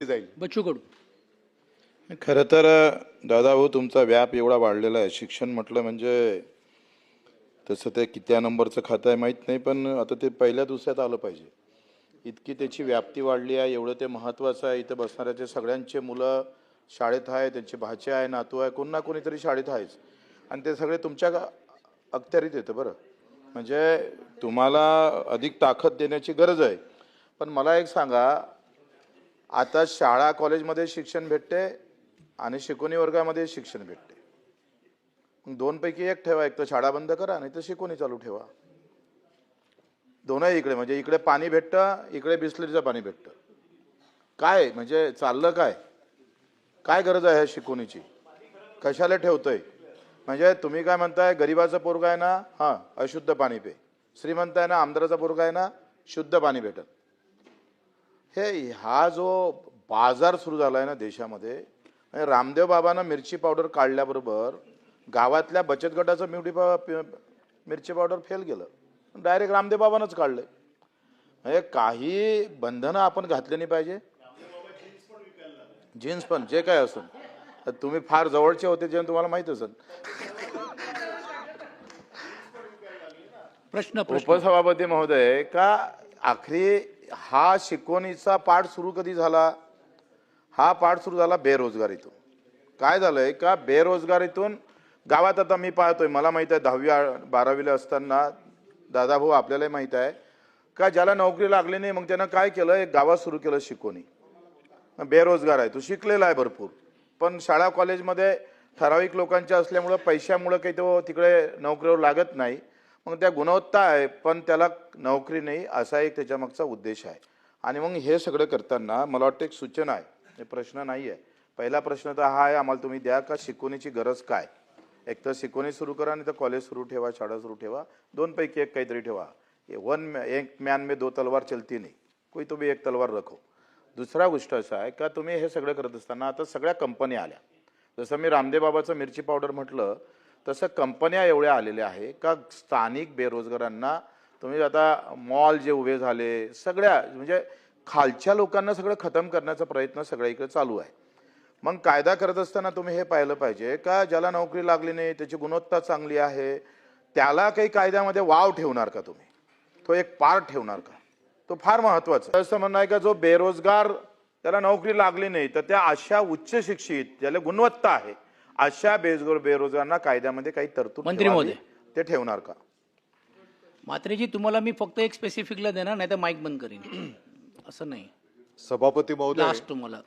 जाईल. बच्चू कडू. खरं तर दादाभाऊ तुमचा व्याप एवढा वाढलेला आहे. शिक्षण म्हटलं म्हणजे तसं ते किती नंबरचं खातं आहे माहीत नाही, पण आता ते पहिल्या दुसऱ्यात आलं पाहिजे. इतकी त्याची व्याप्ती वाढली आहे, एवढं ते महत्त्वाचं आहे. इथं बसणाऱ्याचे सगळ्यांचे मुलं शाळेत आहे, त्यांचे भाचे आहे, नातू आहे, कोण ना कोणीतरी शाळेत आहेच. आणि ते सगळे तुमच्या अखत्यारीत येतं. बरं म्हणजे तुम्हाला अधिक ताकद देण्याची गरज आहे. पण मला एक सांगा, आता शाळा कॉलेजमध्ये शिक्षण भेटते आणि शिकवणी वर्गामध्ये शिक्षण भेटते. मग दोनपैकी एक ठेवा, एक तर शाळा बंद करा नाही तर शिकवणी चालू ठेवा. दोनही इकडे, म्हणजे इकडे पाणी भेटतं, इकडे बिस्लरीचं पाणी भेटतं. काय म्हणजे चाललं काय? काय गरज आहे ह्या शिकवणीची? कशाला ठेवतोय? म्हणजे तुम्ही काय म्हणताय, गरिबाचं पोरगा आहे ना, हां अशुद्ध पाणी पे. श्रीमंत आहे ना, आमदाराचा पोरगा आहे ना, शुद्ध पाणी भेटल. हा जो बाजार सुरू झाला आहे ना देशामध्ये, म्हणजे रामदेव बाबांना मिरची पावडर काढल्याबरोबर गावातल्या बचत गटाचं मिरची पावडर फेल गेलं, डायरेक्ट रामदेव बाबांनाच काढलं. म्हणजे काही बंधनं आपण घातली नाही पाहिजे. जीन्स पण जे काय असेल, तुम्ही फार जवळचे होते जे तुम्हाला माहित असेल. प्रश्न उपसभापती महोदय, का आखरी हा शिकवणीचा पाठ सुरू कधी झाला? हा पाठ सुरू झाला बेरोजगारीतून. काय झालंय का, बेरोजगारीतून गावात आता मी पाहतोय, मला माहित आहे 10वी 12वीला असताना दादाभाऊ आपल्यालाही माहित आहे का, ज्याला नोकरी लागली नाही मग त्यानं काय केलं, एक गावात सुरू केलं शिकवणी. बेरोजगार आहे तो, शिकलेला आहे भरपूर, पण शाळा कॉलेजमध्ये ठराविक लोकांच्या असल्यामुळं पैशामुळं काही तो तिकडे नोकरीवर लागत नाही. मग त्या गुणवत्ता आहे पण त्याला नोकरी नाही, असा एक त्याच्या मागचा उद्देश आहे. आणि मग हे सगळं करताना मला वाटतं एक सूचना आहे, हे प्रश्न नाही आहे. पहिला प्रश्न तर हा आहे, आम्हाला तुम्ही द्या का शिकवणीची गरज काय. एक तर शिकवणी सुरू करा, नाही तर कॉलेज सुरू ठेवा, शाळा सुरू ठेवा, दोनपैकी एक काहीतरी ठेवा. एक मॅन में दो तलवार चलती नाही, कोई तो भी एक तलवार रखो. दुसरा गोष्ट असा आहे का, तुम्ही हे सगळं करत असताना आता सगळ्या कंपन्या आल्या. जसं मी रामदेव बाबाचं मिरची पावडर म्हटलं, तसं कंपन्या एवढ्या आलेल्या आहे का स्थानिक बेरोजगारांना तुम्ही आता मॉल जे उभे झाले, सगळ्या म्हणजे खालच्या लोकांना सगळं खतम करण्याचा प्रयत्न सगळ्या चालू आहे. मग कायदा करत असताना तुम्ही हे पाहिलं पाहिजे का, ज्याला नोकरी लागली नाही, त्याची गुणवत्ता चांगली आहे, त्याला काही कायद्यामध्ये वाव ठेवणार का तुम्ही? तो एक पार्ट ठेवणार का? तो फार महत्वाचा. असं म्हणणं आहे का, जो बेरोजगार त्याला नोकरी लागली नाही, तर त्या अशा उच्च शिक्षित ज्याला गुणवत्ता आहे अशा बेरोजगारांना कायद्यामध्ये काही तरतूद मंत्री महोदय ते ठेवणार का? मात्रेजी, तुम्हाला मी फक्त एक स्पेसिफिकला देणार, नाही तर माईक बंद करीन. असं नाही. सभापती महोदय, लास्ट तुम्हाला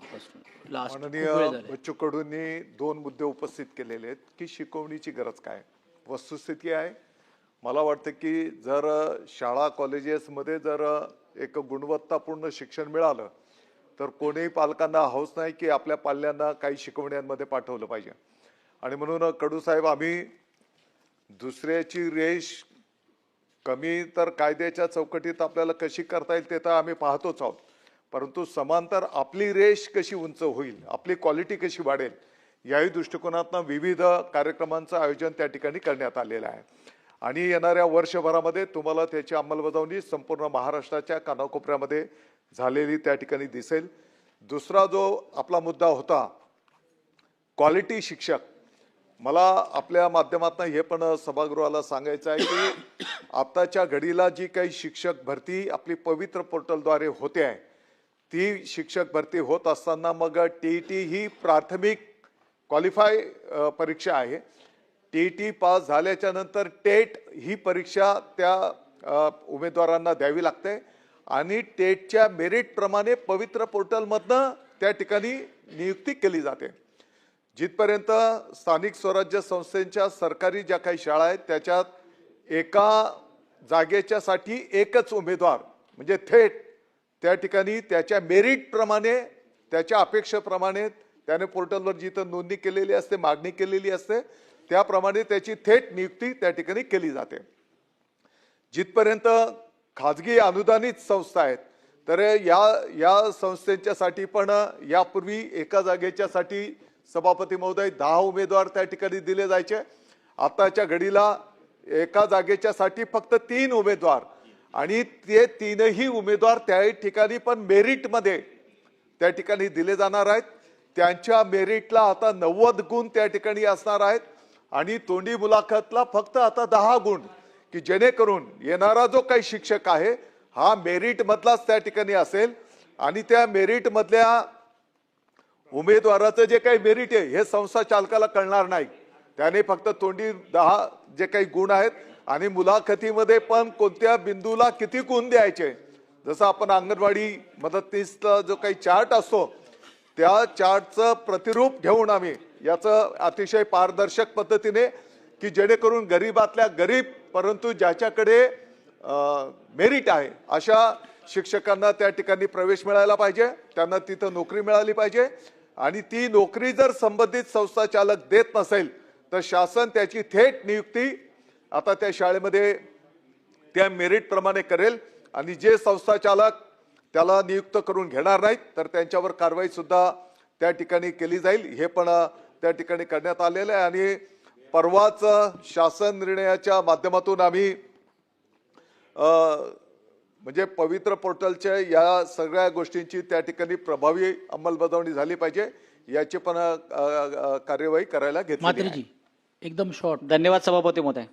लास्ट. माननीय बच्चू कडूंनी दोन मुद्दे उपस्थित केलेले आहेत की शिकवणीची गरज काय. वस्तुस्थिती आहे, मला वाटतं की जर शाळा कॉलेजेसमध्ये जर एक गुणवत्तापूर्ण शिक्षण मिळालं तर कोणीही पालकांना हौस नाही की आपल्या पाल्यांना काही शिकवण्यांमध्ये पाठवलं पाहिजे. आणि म्हणून कडू साहेब, आम्ही दुसऱ्याची रेष कमी तर कायद्याच्या चौकटीत आपल्याला कशी करता येईल ते तर आम्ही पाहतोच आहोत, परंतु समांतर आपली रेष कशी उंच होईल, आपली क्वालिटी कशी वाढेल, याही दृष्टिकोनातून विविध कार्यक्रमांचं आयोजन त्या ठिकाणी करण्यात आलेलं आहे. आणि येणाऱ्या वर्षभरामध्ये तुम्हाला त्याची अंमलबजावणी संपूर्ण महाराष्ट्राच्या कानाकोपऱ्यामध्ये झालेली त्या ठिकाणी दिसेल. दुसरा जो आपला मुद्दा होता क्वालिटी शिक्षक, मला आपल्या माध्यमातून हे पण सभागृहाला सांगायचं आहे की आताच्या घडीला जी काही शिक्षक भरती आपली पवित्र पोर्टलद्वारे होते आहे, ती शिक्षक भरती होत असताना मग टीईटी ही प्राथमिक क्वालिफाय परीक्षा आहे. टीईटी पास झाल्याच्या नंतर टेट ही परीक्षा त्या उमेदवारांना द्यावी लागते आणि टेटच्या मेरिटप्रमाणे पवित्र पोर्टलमधनं त्या ठिकाणी नियुक्ती केली जाते. जिथपर्यंत स्थानिक स्वराज्य संस्थेच्या सरकारी ज्या काही शाळा आहेत त्याच्यात एका जागेच्यासाठी एकच उमेदवार, म्हणजे थेट त्या ठिकाणी त्याच्या मेरिटप्रमाणे, त्याच्या अपेक्षेप्रमाणे त्याने पोर्टलवर जिथं नोंदणी केलेली असते, मागणी केलेली असते, त्याप्रमाणे त्याची थेट नियुक्ती त्या ठिकाणी केली जाते. जिथपर्यंत खाजगी अनुदानित संस्था आहेत तर या संस्थेच्यासाठी पण यापूर्वी एका जागेच्यासाठी सभापती महोदय 10 उमेदवार त्या ठिकाणी दिले जायचे. आताच्या घडीला एका जागेच्यासाठी फक्त 3 उमेदवार, आणि ते 3ही उमेदवार त्या ठिकाणी पण मेरिटमध्ये त्या ठिकाणी दिले जाणार आहेत. त्यांच्या मेरिटला आता 90 गुण त्या ठिकाणी असणार आहेत आणि तोंडी मुलाखतला फक्त आता 10 गुण, की जेणेकरून येणारा जो काही शिक्षक आहे हा मेरिट मधलाच त्या ठिकाणी असेल आणि त्या मेरिट मधल्या उमेदवाराचं जे काही मेरिट आहे हे संस्था चालकाला कळणार नाही. त्याने फक्त तोंडी 10 जे काही गुण आहेत आणि मुलाखतीमध्ये पण कोणत्या बिंदूला किती गुण द्यायचे, जसं आपण अंगणवाडी मदतनीसचा जो काही चार्ट असतो त्या चार्टचं प्रतिरूप घेऊन आम्ही याचं अतिशय पारदर्शक पद्धतीने, की जेणेकरून गरीबातल्या गरीब परंतु ज्याच्याकडे मेरिट आहे अशा शिक्षकांना त्या ठिकाणी प्रवेश मिळायला पाहिजे, त्यांना तिथं नोकरी मिळाली पाहिजे आणि ती नोकरी जर संबंधित संस्था चालक देत नसेल तर शासन त्याची थेट नियुक्ती आता त्या शाळेमध्ये त्या मेरिट प्रमाणे करेल आणि जे संस्था चालक त्याला नियुक्त करून घेणार नाहीत तर त्यांच्यावर कारवाई सुद्धा त्या ठिकाणी केली जाईल. हे पण त्या ठिकाणी करण्यात आलेलं आहे आणि परवाच शासन निर्णयाच्या माध्यमातून आम्ही म्हणजे पवित्र पोर्टलच्या या सगळ्या गोष्टींची त्या ठिकाणी प्रभावी अंमलबजावणी झाली पाहिजे याची पण कार्यवाही करायला घेतली. मात्रेजी एकदम शॉर्ट. धन्यवाद सभापती महोदय.